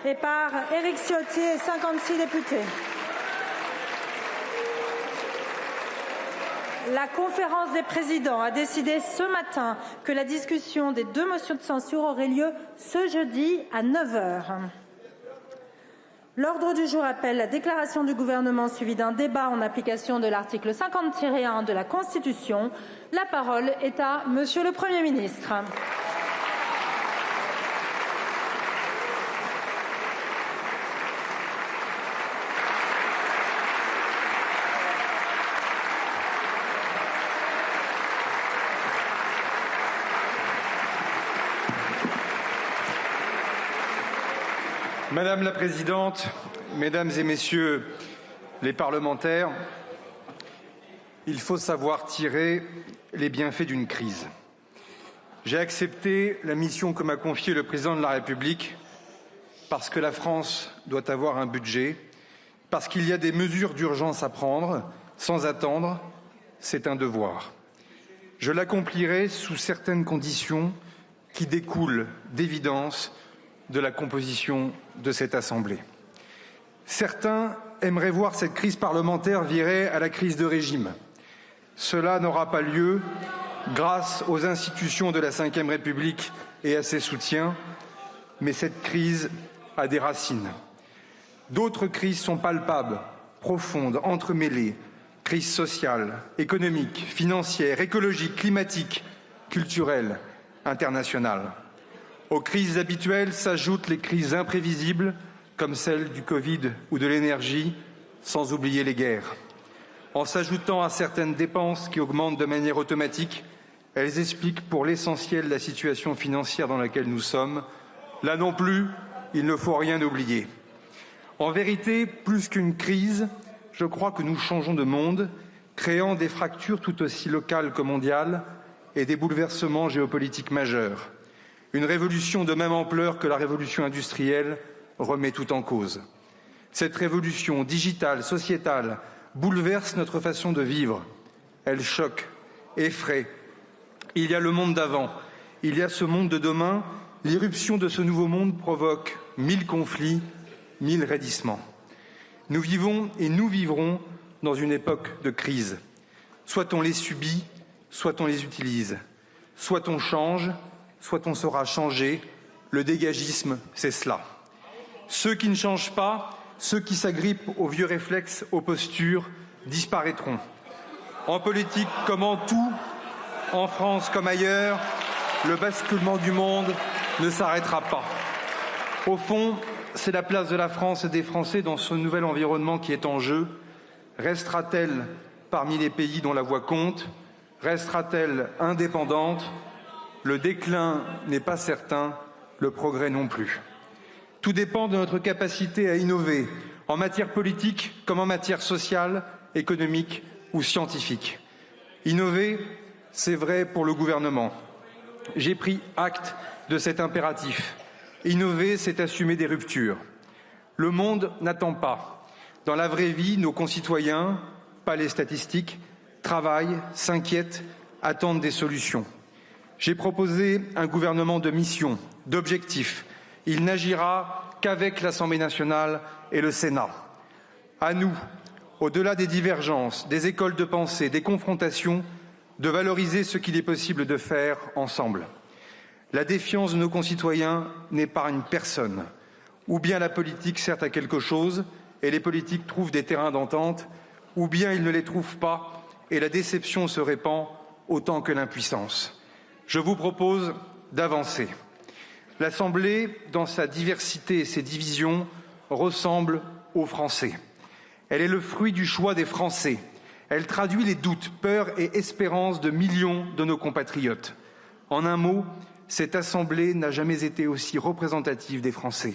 et par Éric Ciotti et 56 députés. La conférence des présidents a décidé ce matin que la discussion des 2 motions de censure aurait lieu ce jeudi à 9 h. L'ordre du jour appelle la déclaration du gouvernement suivie d'un débat en application de l'article 50-1 de la Constitution. La parole est à Monsieur le Premier ministre. Madame la Présidente, Mesdames et Messieurs les parlementaires, il faut savoir tirer les bienfaits d'une crise. J'ai accepté la mission que m'a confiée le Président de la République parce que la France doit avoir un budget, parce qu'il y a des mesures d'urgence à prendre sans attendre, c'est un devoir. Je l'accomplirai sous certaines conditions qui découlent d'évidence de la composition de cette Assemblée. Certains aimeraient voir cette crise parlementaire virer à la crise de régime. Cela n'aura pas lieu grâce aux institutions de la Ve République et à ses soutiens, mais cette crise a des racines. D'autres crises sont palpables, profondes, entremêlées, crise sociale, économique, financière, écologique, climatique, culturelle, internationale. Aux crises habituelles s'ajoutent les crises imprévisibles, comme celle du Covid ou de l'énergie, sans oublier les guerres. En s'ajoutant à certaines dépenses qui augmentent de manière automatique, elles expliquent pour l'essentiel la situation financière dans laquelle nous sommes. Là non plus, il ne faut rien oublier. En vérité, plus qu'une crise, je crois que nous changeons de monde, créant des fractures tout aussi locales que mondiales et des bouleversements géopolitiques majeurs. Une révolution de même ampleur que la révolution industrielle remet tout en cause. Cette révolution digitale, sociétale, bouleverse notre façon de vivre. Elle choque, effraie. Il y a le monde d'avant, il y a ce monde de demain. L'irruption de ce nouveau monde provoque 1000 conflits, 1000 raidissements. Nous vivons et nous vivrons dans une époque de crise. Soit on les subit, soit on les utilise. Soit on change, soit on saura changer. Le dégagisme, c'est cela. Ceux qui ne changent pas, ceux qui s'agrippent aux vieux réflexes, aux postures, disparaîtront. En politique comme en tout, en France comme ailleurs, le basculement du monde ne s'arrêtera pas. Au fond, c'est la place de la France et des Français dans ce nouvel environnement qui est en jeu. Restera-t-elle parmi les pays dont la voix compte? Restera-t-elle indépendante? Le déclin n'est pas certain, le progrès non plus. Tout dépend de notre capacité à innover, en matière politique comme en matière sociale, économique ou scientifique. Innover, c'est vrai pour le gouvernement. J'ai pris acte de cet impératif. Innover, c'est assumer des ruptures. Le monde n'attend pas. Dans la vraie vie, nos concitoyens, pas les statistiques, travaillent, s'inquiètent, attendent des solutions. J'ai proposé un gouvernement de mission, d'objectifs. Il n'agira qu'avec l'Assemblée nationale et le Sénat. À nous, au-delà des divergences, des écoles de pensée, des confrontations, de valoriser ce qu'il est possible de faire ensemble. La défiance de nos concitoyens n'épargne personne. Ou bien la politique sert à quelque chose et les politiques trouvent des terrains d'entente, ou bien ils ne les trouvent pas et la déception se répand autant que l'impuissance. Je vous propose d'avancer. L'Assemblée, dans sa diversité et ses divisions, ressemble aux Français. Elle est le fruit du choix des Français. Elle traduit les doutes, peurs et espérances de millions de nos compatriotes. En un mot, cette Assemblée n'a jamais été aussi représentative des Français.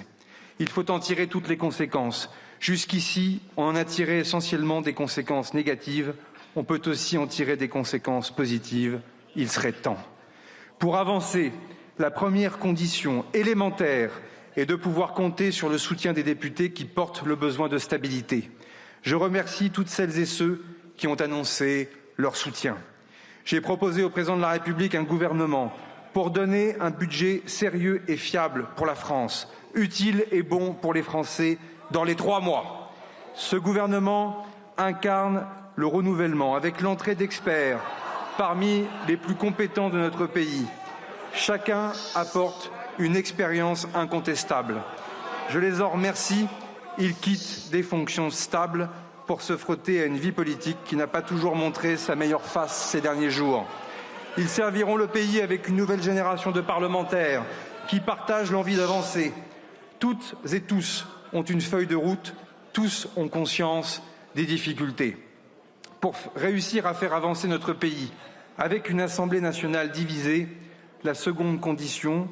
Il faut en tirer toutes les conséquences. Jusqu'ici, on en a tiré essentiellement des conséquences négatives. On peut aussi en tirer des conséquences positives. Il serait temps. Pour avancer, la première condition élémentaire est de pouvoir compter sur le soutien des députés qui portent le besoin de stabilité. Je remercie toutes celles et ceux qui ont annoncé leur soutien. J'ai proposé au Président de la République un gouvernement pour donner un budget sérieux et fiable pour la France, utile et bon pour les Français dans les 3 mois. Ce gouvernement incarne le renouvellement avec l'entrée d'experts parmi les plus compétents de notre pays. Chacun apporte une expérience incontestable. Je les en remercie. Ils quittent des fonctions stables pour se frotter à une vie politique qui n'a pas toujours montré sa meilleure face ces derniers jours. Ils serviront le pays avec une nouvelle génération de parlementaires qui partagent l'envie d'avancer. Toutes et tous ont une feuille de route, tous ont conscience des difficultés. Pour réussir à faire avancer notre pays avec une Assemblée nationale divisée, la seconde condition,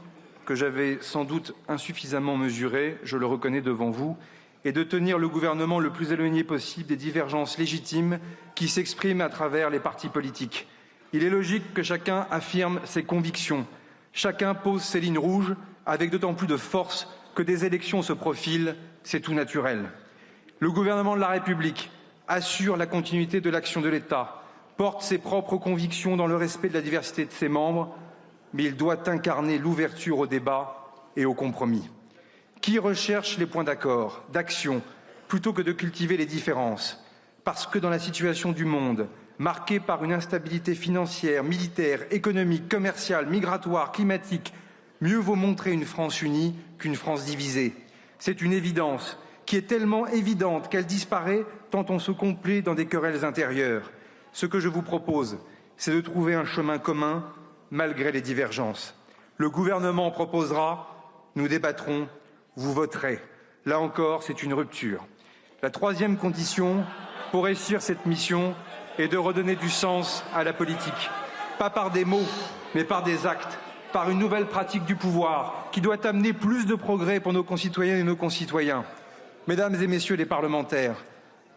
que j'avais sans doute insuffisamment mesurée, je le reconnais devant vous, est de tenir le gouvernement le plus éloigné possible des divergences légitimes qui s'expriment à travers les partis politiques. Il est logique que chacun affirme ses convictions, chacun pose ses lignes rouges, avec d'autant plus de force que des élections se profilent, c'est tout naturel. Le gouvernement de la République assure la continuité de l'action de l'État, porte ses propres convictions dans le respect de la diversité de ses membres, mais il doit incarner l'ouverture au débat et au compromis. Qui recherche les points d'accord, d'action, plutôt que de cultiver les différences? Parce que dans la situation du monde, marquée par une instabilité financière, militaire, économique, commerciale, migratoire, climatique, mieux vaut montrer une France unie qu'une France divisée. C'est une évidence qui est tellement évidente qu'elle disparaît tant on se complaît dans des querelles intérieures. Ce que je vous propose, c'est de trouver un chemin commun malgré les divergences. Le gouvernement proposera, nous débattrons, vous voterez. Là encore, c'est une rupture. La troisième condition pour réussir cette mission est de redonner du sens à la politique. Pas par des mots, mais par des actes, par une nouvelle pratique du pouvoir qui doit amener plus de progrès pour nos concitoyennes et nos concitoyens. Mesdames et messieurs les parlementaires,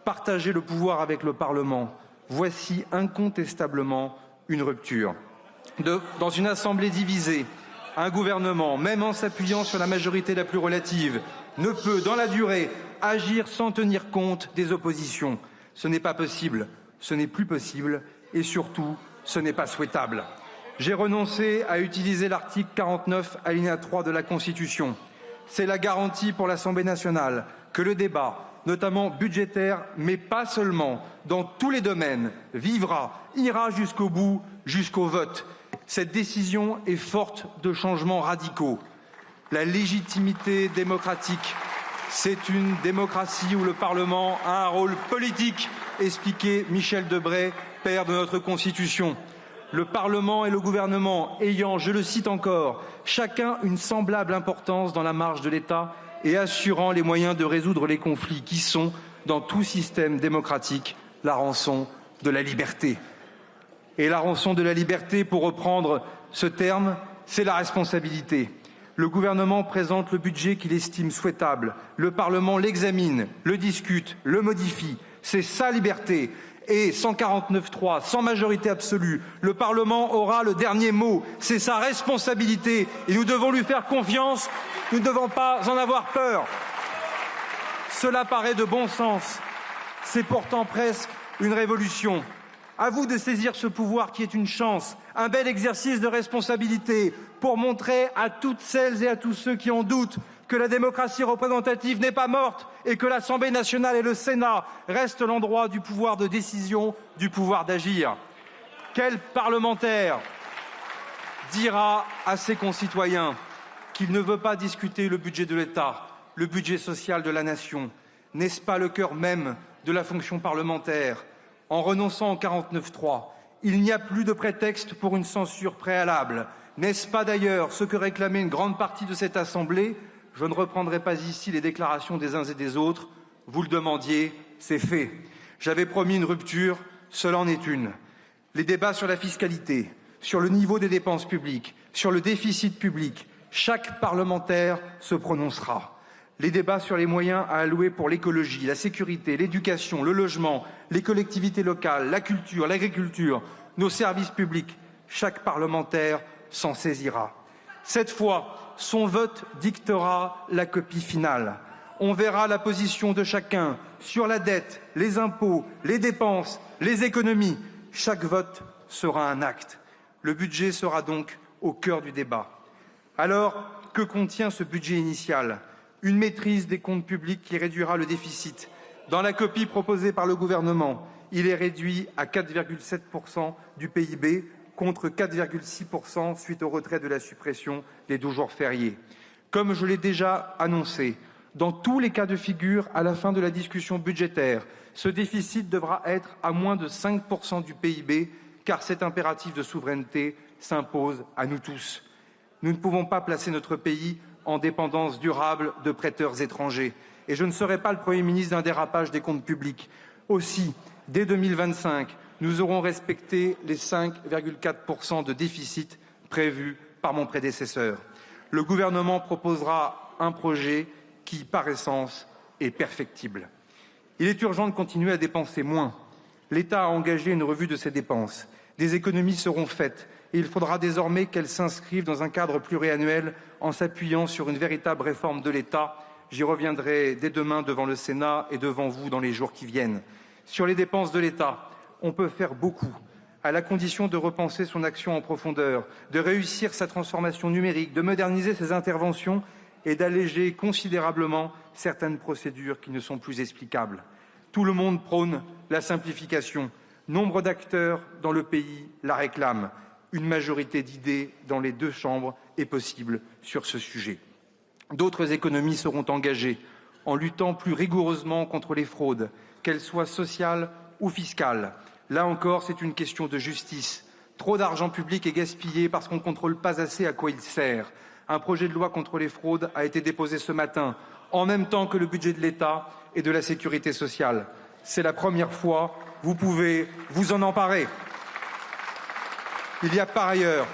partager le pouvoir avec le Parlement, voici incontestablement une rupture. Dans une assemblée divisée, un gouvernement, même en s'appuyant sur la majorité la plus relative, ne peut, dans la durée, agir sans tenir compte des oppositions. Ce n'est pas possible, ce n'est plus possible et surtout, ce n'est pas souhaitable. J'ai renoncé à utiliser l'article 49, alinéa 3 de la Constitution. C'est la garantie pour l'Assemblée nationale que le débat, notamment budgétaire, mais pas seulement, dans tous les domaines, ira jusqu'au bout, jusqu'au vote. Cette décision est forte de changements radicaux. La légitimité démocratique, c'est une démocratie où le Parlement a un rôle politique, expliquait Michel Debré, père de notre Constitution. Le Parlement et le gouvernement ayant, je le cite encore, chacun une semblable importance dans la marche de l'État et assurant les moyens de résoudre les conflits qui sont, dans tout système démocratique, la rançon de la liberté. Et la rançon de la liberté, pour reprendre ce terme, c'est la responsabilité. Le gouvernement présente le budget qu'il estime souhaitable. Le Parlement l'examine, le discute, le modifie. C'est sa liberté. Et 149.3, sans majorité absolue, le Parlement aura le dernier mot. C'est sa responsabilité et nous devons lui faire confiance. Nous ne devons pas en avoir peur. Cela paraît de bon sens. C'est pourtant presque une révolution. À vous de saisir ce pouvoir qui est une chance, un bel exercice de responsabilité pour montrer à toutes celles et à tous ceux qui en doutent que la démocratie représentative n'est pas morte et que l'Assemblée nationale et le Sénat restent l'endroit du pouvoir de décision, du pouvoir d'agir. Quel parlementaire dira à ses concitoyens qu'il ne veut pas discuter le budget de l'État, le budget social de la nation? N'est-ce pas le cœur même de la fonction parlementaire? En renonçant au 49.3, il n'y a plus de prétexte pour une censure préalable. N'est-ce pas d'ailleurs ce que réclamait une grande partie de cette Assemblée? Je ne reprendrai pas ici les déclarations des uns et des autres. Vous le demandiez, c'est fait. J'avais promis une rupture, cela en est une. Les débats sur la fiscalité, sur le niveau des dépenses publiques, sur le déficit public, chaque parlementaire se prononcera. Les débats sur les moyens à allouer pour l'écologie, la sécurité, l'éducation, le logement, les collectivités locales, la culture, l'agriculture, nos services publics, chaque parlementaire s'en saisira. Cette fois, son vote dictera la copie finale. On verra la position de chacun sur la dette, les impôts, les dépenses, les économies. Chaque vote sera un acte. Le budget sera donc au cœur du débat. Alors, que contient ce budget initial? une maîtrise des comptes publics qui réduira le déficit. Dans la copie proposée par le gouvernement, il est réduit à 4,7% du PIB contre 4,6% suite au retrait de la suppression des 12 jours fériés. Comme je l'ai déjà annoncé, dans tous les cas de figure, à la fin de la discussion budgétaire, ce déficit devra être à moins de 5% du PIB, car cet impératif de souveraineté s'impose à nous tous. Nous ne pouvons pas placer notre pays en dépendance durable de prêteurs étrangers. Et je ne serai pas le Premier ministre d'un dérapage des comptes publics. Aussi, dès 2025, nous aurons respecté les 5,4% de déficit prévus par mon prédécesseur. Le gouvernement proposera un projet qui, par essence, est perfectible. Il est urgent de continuer à dépenser moins. L'État a engagé une revue de ses dépenses. Des économies seront faites et il faudra désormais qu'elles s'inscrivent dans un cadre pluriannuel en s'appuyant sur une véritable réforme de l'État. J'y reviendrai dès demain devant le Sénat et devant vous dans les jours qui viennent. Sur les dépenses de l'État, on peut faire beaucoup, à la condition de repenser son action en profondeur, de réussir sa transformation numérique, de moderniser ses interventions et d'alléger considérablement certaines procédures qui ne sont plus explicables. Tout le monde prône la simplification. Nombre d'acteurs dans le pays la réclament. Une majorité d'idées dans les deux chambres est possible sur ce sujet. D'autres économies seront engagées en luttant plus rigoureusement contre les fraudes, qu'elles soient sociales ou fiscales. Là encore, c'est une question de justice. Trop d'argent public est gaspillé parce qu'on ne contrôle pas assez à quoi il sert. Un projet de loi contre les fraudes a été déposé ce matin, en même temps que le budget de l'État et de la sécurité sociale. C'est la première fois, vous pouvez vous en emparer. Il y a par ailleurs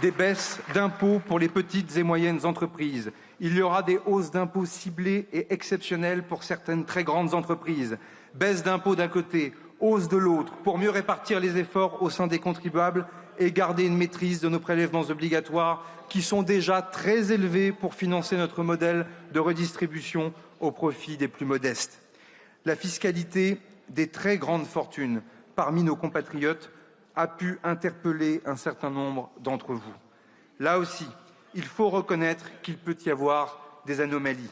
des baisses d'impôts pour les petites et moyennes entreprises. Il y aura des hausses d'impôts ciblées et exceptionnelles pour certaines très grandes entreprises. Baisse d'impôts d'un côté, hausse de l'autre, pour mieux répartir les efforts au sein des contribuables et garder une maîtrise de nos prélèvements obligatoires qui sont déjà très élevés pour financer notre modèle de redistribution au profit des plus modestes. La fiscalité des très grandes fortunes parmi nos compatriotes a pu interpeller un certain nombre d'entre vous. Là aussi, il faut reconnaître qu'il peut y avoir des anomalies.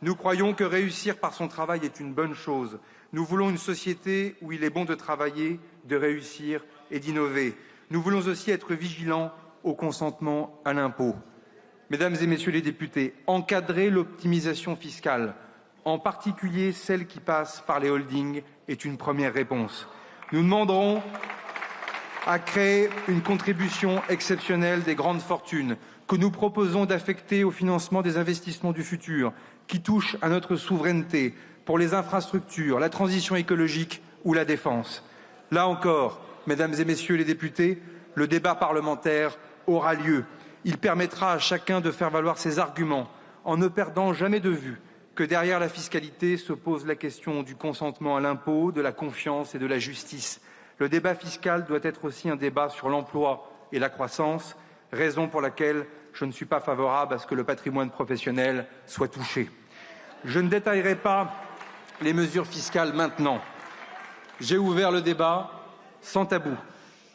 Nous croyons que réussir par son travail est une bonne chose. Nous voulons une société où il est bon de travailler, de réussir et d'innover. Nous voulons aussi être vigilants au consentement à l'impôt. Mesdames et messieurs les députés, encadrer l'optimisation fiscale, en particulier celle qui passe par les holdings, est une première réponse. Nous demanderons à créer une contribution exceptionnelle des grandes fortunes que nous proposons d'affecter au financement des investissements du futur qui touchent à notre souveraineté pour les infrastructures, la transition écologique ou la défense. Là encore, mesdames et messieurs les députés, le débat parlementaire aura lieu. Il permettra à chacun de faire valoir ses arguments en ne perdant jamais de vue que derrière la fiscalité se pose la question du consentement à l'impôt, de la confiance et de la justice. Le débat fiscal doit être aussi un débat sur l'emploi et la croissance, raison pour laquelle je ne suis pas favorable à ce que le patrimoine professionnel soit touché. Je ne détaillerai pas les mesures fiscales maintenant. J'ai ouvert le débat sans tabou.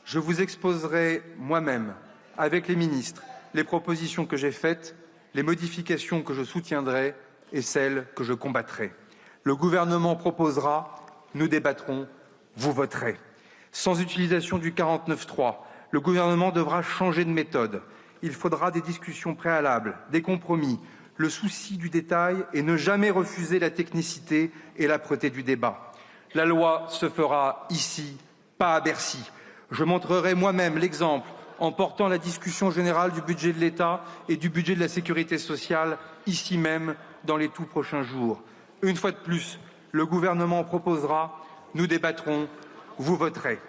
Je vous exposerai moi-même, avec les ministres, les propositions que j'ai faites, les modifications que je soutiendrai et celles que je combattrai. Le gouvernement proposera, nous débattrons, vous voterez. Sans utilisation du 49.3, le gouvernement devra changer de méthode. Il faudra des discussions préalables, des compromis, le souci du détail et ne jamais refuser la technicité et l'âpreté du débat. La loi se fera ici, pas à Bercy. Je montrerai moi-même l'exemple en portant la discussion générale du budget de l'État et du budget de la sécurité sociale ici même dans les tout prochains jours. Une fois de plus, le gouvernement proposera, nous débattrons, vous voterez.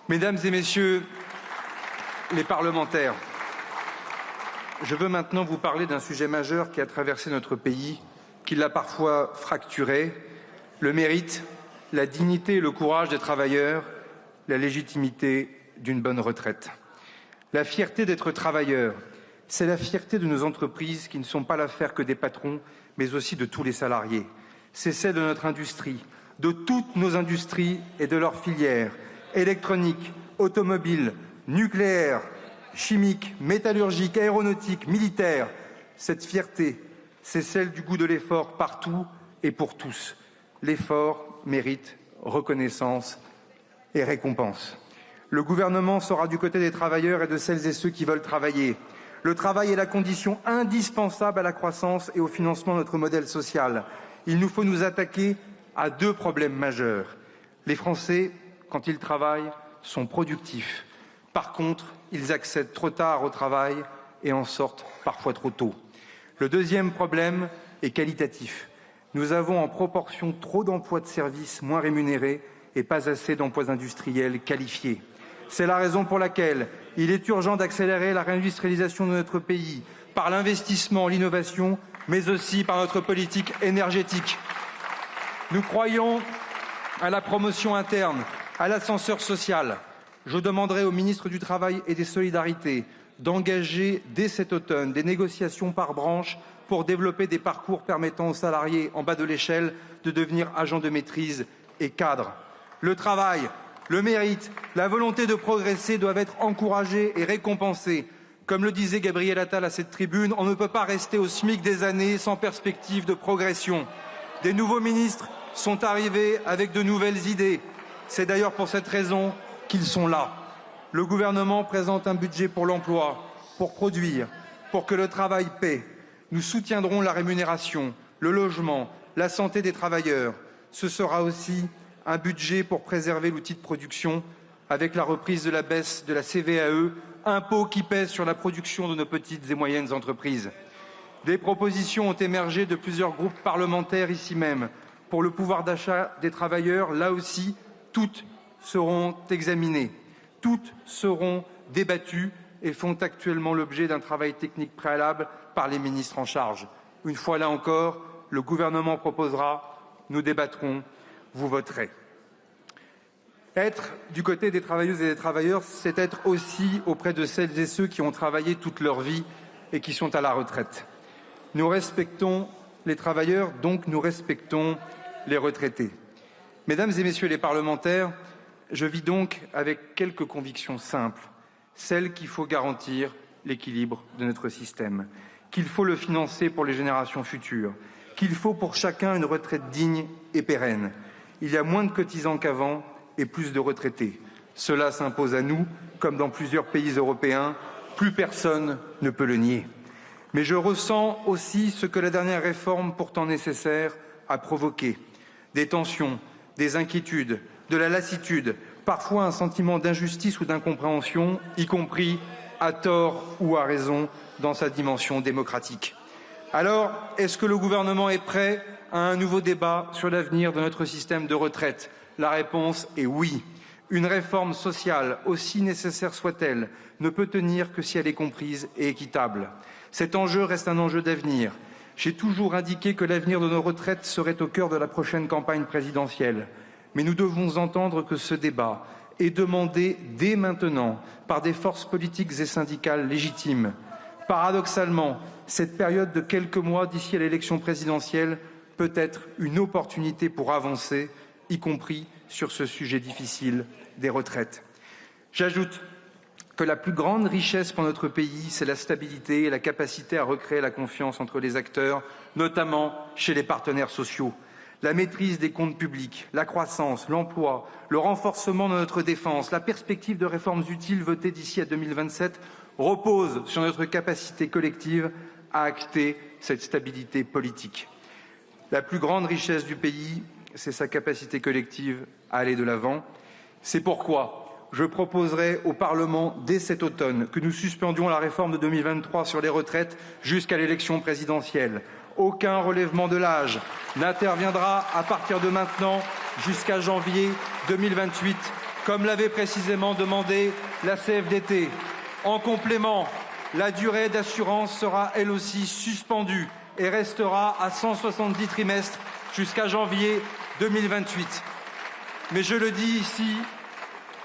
Mesdames et messieurs les parlementaires, je veux maintenant vous parler d'un sujet majeur qui a traversé notre pays, qui l'a parfois fracturé, le mérite, la dignité et le courage des travailleurs, la légitimité d'une bonne retraite. La fierté d'être travailleur, c'est la fierté de nos entreprises qui ne sont pas l'affaire que des patrons, mais aussi de tous les salariés. C'est celle de notre industrie, de toutes nos industries et de leurs filières, électronique, automobile, nucléaire, chimique, métallurgique, aéronautique, militaire. Cette fierté, c'est celle du goût de l'effort partout et pour tous. L'effort mérite reconnaissance et récompense. Le gouvernement sera du côté des travailleurs et de celles et ceux qui veulent travailler. Le travail est la condition indispensable à la croissance et au financement de notre modèle social. Il nous faut nous attaquer à 2 problèmes majeurs. Les Français, quand ils travaillent, sont productifs. Par contre, ils accèdent trop tard au travail et en sortent parfois trop tôt. Le deuxième problème est qualitatif. Nous avons en proportion trop d'emplois de services moins rémunérés et pas assez d'emplois industriels qualifiés. C'est la raison pour laquelle il est urgent d'accélérer la réindustrialisation de notre pays par l'investissement, l'innovation, mais aussi par notre politique énergétique. Nous croyons à la promotion interne, à l'ascenseur social. Je demanderai au ministre du Travail et des Solidarités d'engager dès cet automne des négociations par branche pour développer des parcours permettant aux salariés en bas de l'échelle de devenir agents de maîtrise et cadres. Le travail, le mérite, la volonté de progresser doivent être encouragés et récompensés. Comme le disait Gabriel Attal à cette tribune, on ne peut pas rester au SMIC des années sans perspective de progression. Des nouveaux ministres sont arrivés avec de nouvelles idées. C'est d'ailleurs pour cette raison qu'ils sont là. Le gouvernement présente un budget pour l'emploi, pour produire, pour que le travail paie. Nous soutiendrons la rémunération, le logement, la santé des travailleurs. Ce sera aussi un budget pour préserver l'outil de production avec la reprise de la baisse de la CVAE, impôt qui pèse sur la production de nos petites et moyennes entreprises. Des propositions ont émergé de plusieurs groupes parlementaires ici même. Pour le pouvoir d'achat des travailleurs, là aussi, toutes seront examinées, toutes seront débattues et font actuellement l'objet d'un travail technique préalable par les ministres en charge. Une fois là encore, le gouvernement proposera, nous débattrons, vous voterez. Être du côté des travailleuses et des travailleurs, c'est être aussi auprès de celles et ceux qui ont travaillé toute leur vie et qui sont à la retraite. Nous respectons les travailleurs, donc nous respectons les retraités. Mesdames et messieurs les parlementaires, je vis donc avec quelques convictions simples. Celle qu'il faut garantir l'équilibre de notre système, qu'il faut le financer pour les générations futures, qu'il faut pour chacun une retraite digne et pérenne. Il y a moins de cotisants qu'avant et plus de retraités. Cela s'impose à nous, comme dans plusieurs pays européens. Plus personne ne peut le nier. Mais je ressens aussi ce que la dernière réforme, pourtant nécessaire, a provoqué. Des tensions, des inquiétudes, de la lassitude, parfois un sentiment d'injustice ou d'incompréhension, y compris à tort ou à raison dans sa dimension démocratique. Alors, est-ce que le gouvernement est prêt à un nouveau débat sur l'avenir de notre système de retraite? La réponse est oui. Une réforme sociale, aussi nécessaire soit-elle, ne peut tenir que si elle est comprise et équitable. Cet enjeu reste un enjeu d'avenir. J'ai toujours indiqué que l'avenir de nos retraites serait au cœur de la prochaine campagne présidentielle. Mais nous devons entendre que ce débat est demandé dès maintenant par des forces politiques et syndicales légitimes. Paradoxalement, cette période de quelques mois d'ici à l'élection présidentielle peut être une opportunité pour avancer, y compris sur ce sujet difficile des retraites. J'ajoute que la plus grande richesse pour notre pays, c'est la stabilité et la capacité à recréer la confiance entre les acteurs, notamment chez les partenaires sociaux. La maîtrise des comptes publics, la croissance, l'emploi, le renforcement de notre défense, la perspective de réformes utiles votées d'ici à 2027 reposent sur notre capacité collective à acter cette stabilité politique. La plus grande richesse du pays, c'est sa capacité collective à aller de l'avant. C'est pourquoi je proposerai au Parlement dès cet automne que nous suspendions la réforme de 2023 sur les retraites jusqu'à l'élection présidentielle. Aucun relèvement de l'âge n'interviendra à partir de maintenant jusqu'à janvier 2028, comme l'avait précisément demandé la CFDT. En complément, la durée d'assurance sera elle aussi suspendue et restera à 170 trimestres jusqu'à janvier 2028. Mais je le dis ici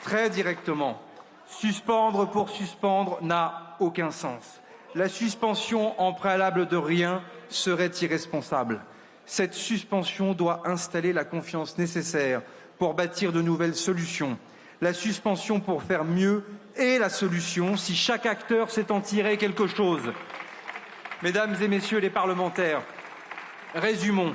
très directement, suspendre pour suspendre n'a aucun sens. La suspension en préalable de rien serait irresponsable. Cette suspension doit installer la confiance nécessaire pour bâtir de nouvelles solutions. La suspension pour faire mieux est la solution si chaque acteur sait en tirer quelque chose. Mesdames et messieurs les parlementaires, Résumons.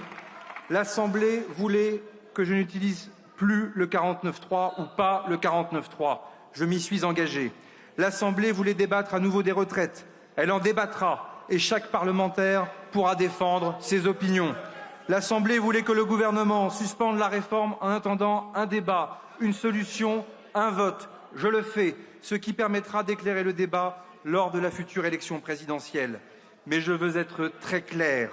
L'Assemblée voulait que je n'utilise plus le 49.3 ou pas le 49.3. Je m'y suis engagé. L'Assemblée voulait débattre à nouveau des retraites. Elle en débattra et chaque parlementaire pourra défendre ses opinions. L'Assemblée voulait que le gouvernement suspende la réforme en attendant un débat, une solution, un vote. Je le fais, ce qui permettra d'éclairer le débat lors de la future élection présidentielle. Mais je veux être très clair,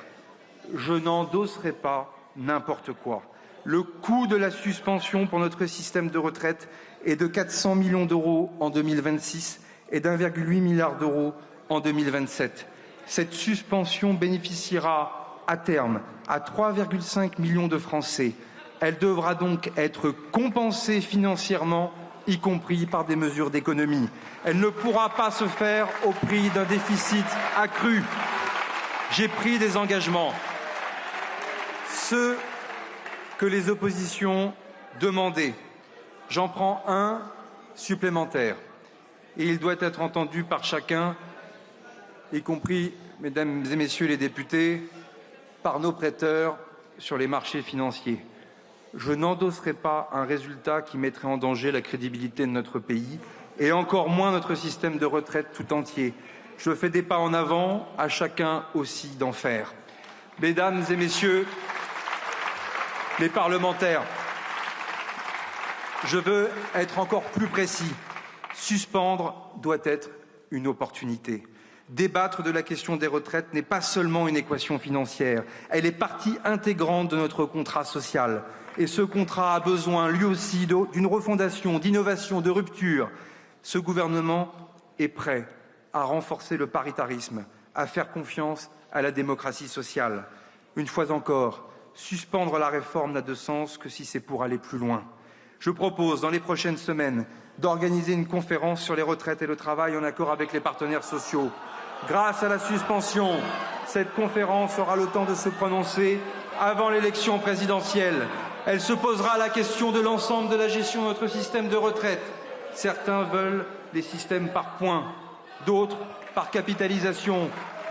je n'endosserai pas n'importe quoi. Le coût de la suspension pour notre système de retraite est de 400 millions d'euros en 2026 et d'1,8 milliard d'euros en 2027. Cette suspension bénéficiera à terme à 3,5 millions de Français. Elle devra donc être compensée financièrement, y compris par des mesures d'économie. Elle ne pourra pas se faire au prix d'un déficit accru. J'ai pris des engagements, ceux que les oppositions demandaient. J'en prends un supplémentaire et il doit être entendu par chacun, y compris, mesdames et messieurs les députés, par nos prêteurs sur les marchés financiers. Je n'endosserai pas un résultat qui mettrait en danger la crédibilité de notre pays et encore moins notre système de retraite tout entier. Je fais des pas en avant, à chacun aussi d'en faire. Mesdames et messieurs les parlementaires, je veux être encore plus précis. Suspendre doit être une opportunité. Débattre de la question des retraites n'est pas seulement une équation financière, elle est partie intégrante de notre contrat social. Et ce contrat a besoin, lui aussi, d'une refondation, d'innovation, de rupture. Ce gouvernement est prêt à renforcer le paritarisme, à faire confiance à la démocratie sociale. Une fois encore, suspendre la réforme n'a de sens que si c'est pour aller plus loin. Je propose, dans les prochaines semaines, d'organiser une conférence sur les retraites et le travail en accord avec les partenaires sociaux. Grâce à la suspension, cette conférence aura le temps de se prononcer avant l'élection présidentielle. Elle se posera la question de l'ensemble de la gestion de notre système de retraite. Certains veulent les systèmes par points, d'autres par capitalisation,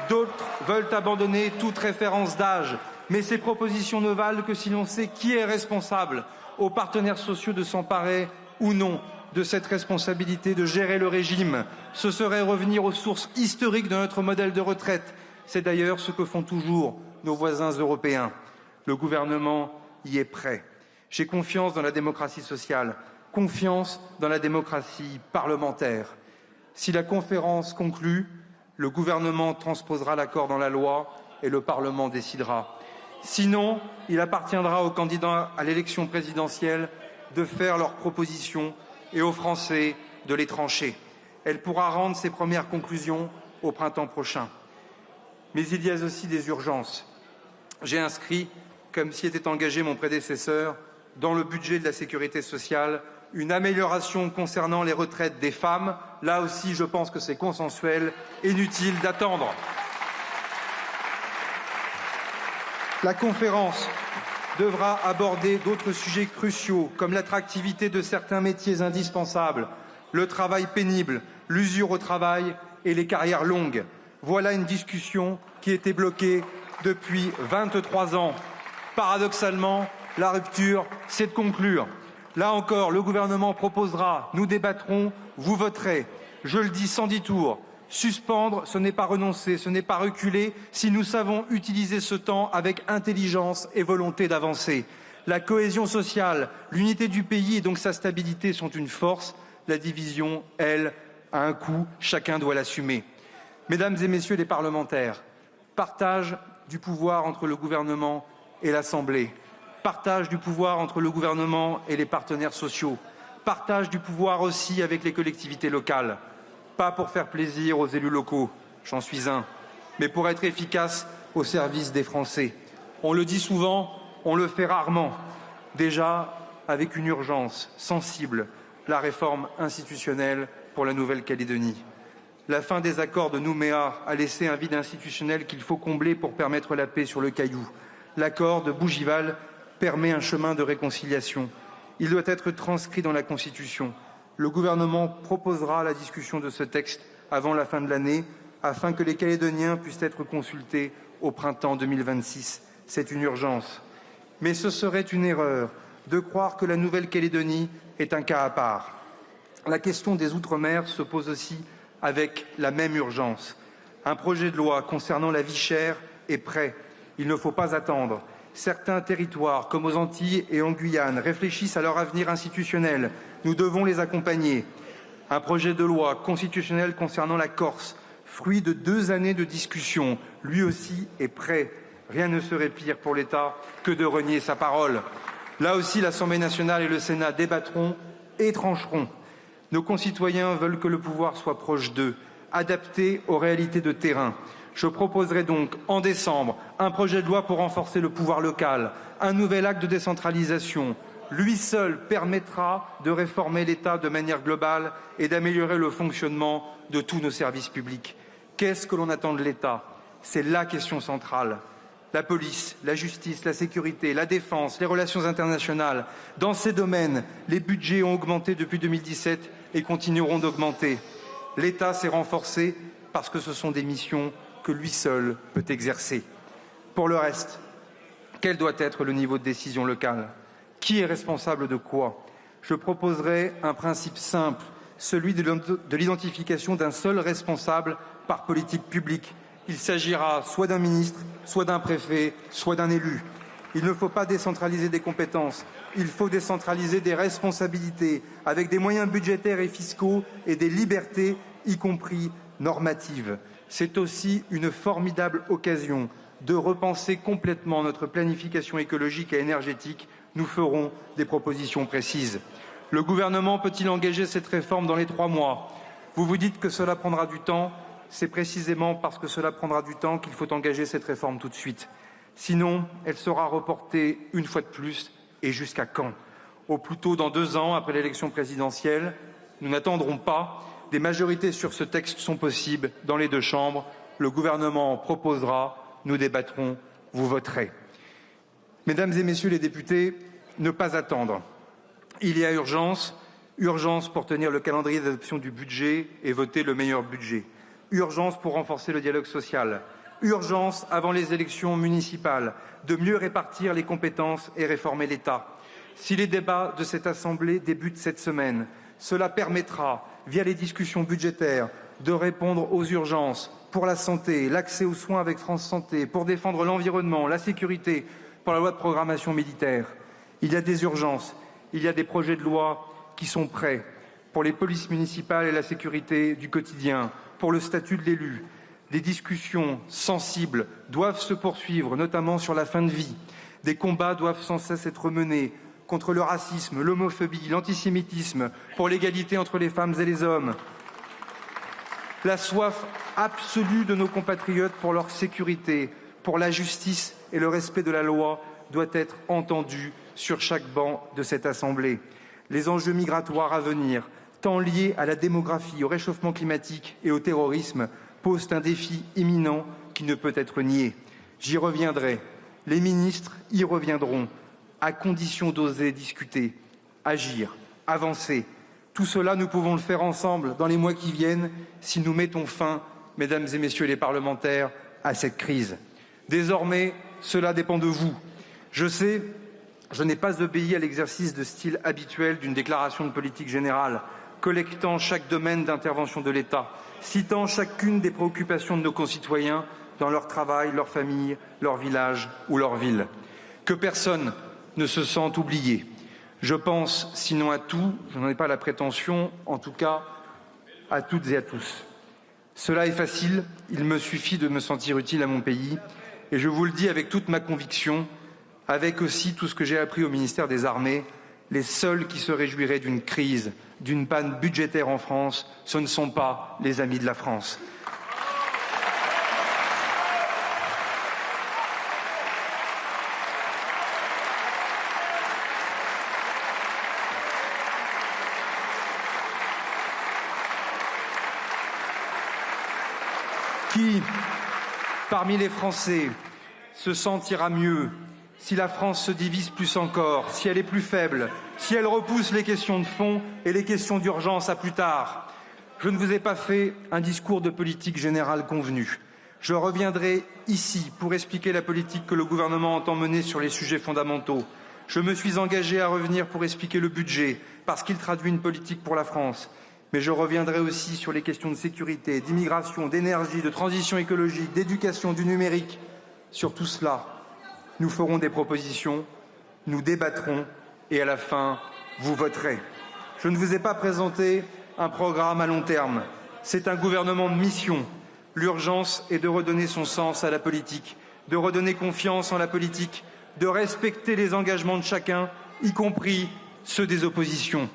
d'autres veulent abandonner toute référence d'âge. Mais ces propositions ne valent que si l'on sait qui est responsable, aux partenaires sociaux de s'emparer ou non de cette responsabilité de gérer le régime. Ce serait revenir aux sources historiques de notre modèle de retraite. C'est d'ailleurs ce que font toujours nos voisins européens. Le gouvernement y est prêt. J'ai confiance dans la démocratie sociale, confiance dans la démocratie parlementaire. Si la conférence conclut, le gouvernement transposera l'accord dans la loi et le Parlement décidera. Sinon, il appartiendra aux candidats à l'élection présidentielle de faire leurs propositions et aux Français de les trancher. Elle pourra rendre ses premières conclusions au printemps prochain. Mais il y a aussi des urgences. J'ai inscrit, comme s'y était engagé mon prédécesseur, dans le budget de la sécurité sociale, une amélioration concernant les retraites des femmes. Là aussi, je pense que c'est consensuel, inutile d'attendre. La conférence devra aborder d'autres sujets cruciaux, comme l'attractivité de certains métiers indispensables, le travail pénible, l'usure au travail et les carrières longues. Voilà une discussion qui était bloquée depuis 23 ans. Paradoxalement, la rupture, c'est de conclure. Là encore, le gouvernement proposera, nous débattrons, vous voterez. Je le dis sans détour. Suspendre, ce n'est pas renoncer, ce n'est pas reculer, si nous savons utiliser ce temps avec intelligence et volonté d'avancer. La cohésion sociale, l'unité du pays et donc sa stabilité sont une force. La division, elle, a un coût, chacun doit l'assumer. Mesdames et messieurs les parlementaires, partage du pouvoir entre le gouvernement et l'Assemblée, partage du pouvoir entre le gouvernement et les partenaires sociaux, partage du pouvoir aussi avec les collectivités locales. Pas pour faire plaisir aux élus locaux, j'en suis un, mais pour être efficace au service des Français. On le dit souvent, on le fait rarement. Déjà, avec une urgence sensible, la réforme institutionnelle pour la Nouvelle-Calédonie. La fin des accords de Nouméa a laissé un vide institutionnel qu'il faut combler pour permettre la paix sur le Caillou. L'accord de Bougival permet un chemin de réconciliation. Il doit être transcrit dans la Constitution. Le gouvernement proposera la discussion de ce texte avant la fin de l'année, afin que les Calédoniens puissent être consultés au printemps 2026. c'est une urgence. Mais ce serait une erreur de croire que la Nouvelle-Calédonie est un cas à part. La question des Outre-mer se pose aussi avec la même urgence. Un projet de loi concernant la vie chère est prêt. Il ne faut pas attendre. Certains territoires, comme aux Antilles et en Guyane, réfléchissent à leur avenir institutionnel. Nous devons les accompagner. Un projet de loi constitutionnelle concernant la Corse, fruit de 2 années de discussion, lui aussi est prêt. Rien ne serait pire pour l'État que de renier sa parole. Là aussi, l'Assemblée nationale et le Sénat débattront et trancheront. Nos concitoyens veulent que le pouvoir soit proche d'eux, adapté aux réalités de terrain. Je proposerai donc en décembre un projet de loi pour renforcer le pouvoir local, un nouvel acte de décentralisation. Lui seul permettra de réformer l'État de manière globale et d'améliorer le fonctionnement de tous nos services publics. Qu'est-ce que l'on attend de l'État? C'est la question centrale. La police, la justice, la sécurité, la défense, les relations internationales. Dans ces domaines, les budgets ont augmenté depuis 2017 et continueront d'augmenter. L'État s'est renforcé parce que ce sont des missions que lui seul peut exercer. Pour le reste, quel doit être le niveau de décision locale? Qui est responsable de quoi? Je proposerai un principe simple, celui de l'identification d'un seul responsable par politique publique. Il s'agira soit d'un ministre, soit d'un préfet, soit d'un élu. Il ne faut pas décentraliser des compétences, il faut décentraliser des responsabilités avec des moyens budgétaires et fiscaux et des libertés, y compris normatives. C'est aussi une formidable occasion de repenser complètement notre planification écologique et énergétique. Nous ferons des propositions précises. Le gouvernement peut-il engager cette réforme dans les 3 mois? Vous vous dites que cela prendra du temps. C'est précisément parce que cela prendra du temps qu'il faut engager cette réforme tout de suite. Sinon, elle sera reportée une fois de plus. Et jusqu'à quand? Au plus tôt dans 2 ans, après l'élection présidentielle. Nous n'attendrons pas. Des majorités sur ce texte sont possibles dans les 2 chambres. Le gouvernement proposera, nous débattrons, vous voterez. Mesdames et messieurs les députés, ne pas attendre. Il y a urgence pour tenir le calendrier d'adoption du budget et voter le meilleur budget. Urgence pour renforcer le dialogue social. Urgence, avant les élections municipales, de mieux répartir les compétences et réformer l'État. Si les débats de cette Assemblée débutent cette semaine, cela permettra, via les discussions budgétaires, de répondre aux urgences pour la santé, l'accès aux soins avec France Santé, pour défendre l'environnement, la sécurité, pour la loi de programmation militaire. Il y a des urgences, il y a des projets de loi qui sont prêts pour les polices municipales et la sécurité du quotidien, pour le statut de l'élu. Des discussions sensibles doivent se poursuivre, notamment sur la fin de vie. Des combats doivent sans cesse être menés contre le racisme, l'homophobie, l'antisémitisme, pour l'égalité entre les femmes et les hommes. La soif absolue de nos compatriotes pour leur sécurité, pour la justice et le respect de la loi doit être entendue sur chaque banc de cette Assemblée. Les enjeux migratoires à venir, tant liés à la démographie, au réchauffement climatique et au terrorisme, posent un défi imminent qui ne peut être nié. J'y reviendrai. Les ministres y reviendront, à condition d'oser discuter, agir, avancer. Tout cela, nous pouvons le faire ensemble dans les mois qui viennent si nous mettons fin, mesdames et messieurs les parlementaires, à cette crise. Désormais, cela dépend de vous. Je sais, je n'ai pas obéi à l'exercice de style habituel d'une déclaration de politique générale, collectant chaque domaine d'intervention de l'État, citant chacune des préoccupations de nos concitoyens dans leur travail, leur famille, leur village ou leur ville. Que personne ne se sente oublié. Je pense, sinon à tout, je n'en ai pas la prétention, en tout cas à toutes et à tous. Cela est facile, il me suffit de me sentir utile à mon pays, et je vous le dis avec toute ma conviction, avec aussi tout ce que j'ai appris au ministère des Armées, les seuls qui se réjouiraient d'une crise, d'une panne budgétaire en France, ce ne sont pas les amis de la France. Qui, parmi les Français, se sentira mieux si la France se divise plus encore, si elle est plus faible, si elle repousse les questions de fond et les questions d'urgence à plus tard? Je ne vous ai pas fait un discours de politique générale convenu. Je reviendrai ici pour expliquer la politique que le gouvernement entend mener sur les sujets fondamentaux. Je me suis engagé à revenir pour expliquer le budget, parce qu'il traduit une politique pour la France. Mais je reviendrai aussi sur les questions de sécurité, d'immigration, d'énergie, de transition écologique, d'éducation, du numérique. Sur tout cela, nous ferons des propositions, nous débattrons et à la fin, vous voterez. Je ne vous ai pas présenté un programme à long terme. C'est un gouvernement de mission. L'urgence est de redonner son sens à la politique, de redonner confiance en la politique, de respecter les engagements de chacun, y compris ceux des oppositions.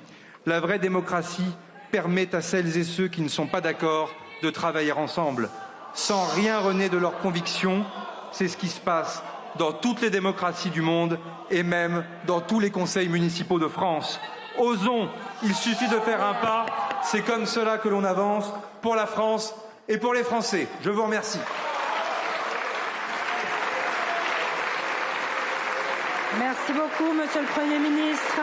La vraie démocratie permet à celles et ceux qui ne sont pas d'accord de travailler ensemble, sans rien renier de leurs convictions. C'est ce qui se passe dans toutes les démocraties du monde et même dans tous les conseils municipaux de France. Osons, il suffit de faire un pas, c'est comme cela que l'on avance pour la France et pour les Français. Je vous remercie. Merci beaucoup, Monsieur le Premier ministre.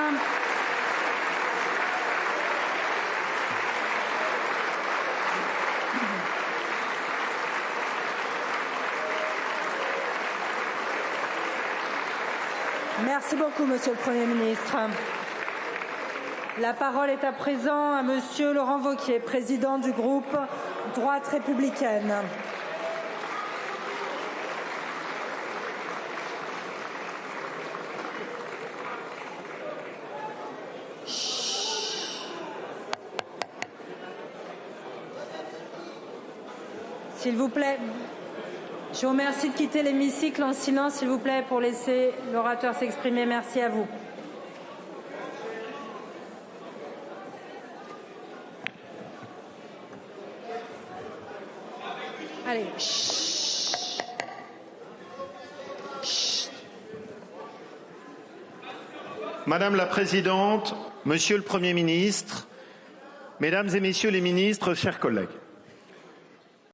Merci beaucoup, Monsieur le Premier ministre. La parole est à présent à Monsieur Laurent Wauquiez, président du groupe Droite républicaine. S'il vous plaît. Je vous remercie de quitter l'hémicycle en silence, s'il vous plaît, pour laisser l'orateur s'exprimer. Merci à vous. Allez. Chut. Chut. Madame la Présidente, Monsieur le Premier ministre, Mesdames et Messieurs les ministres, chers collègues.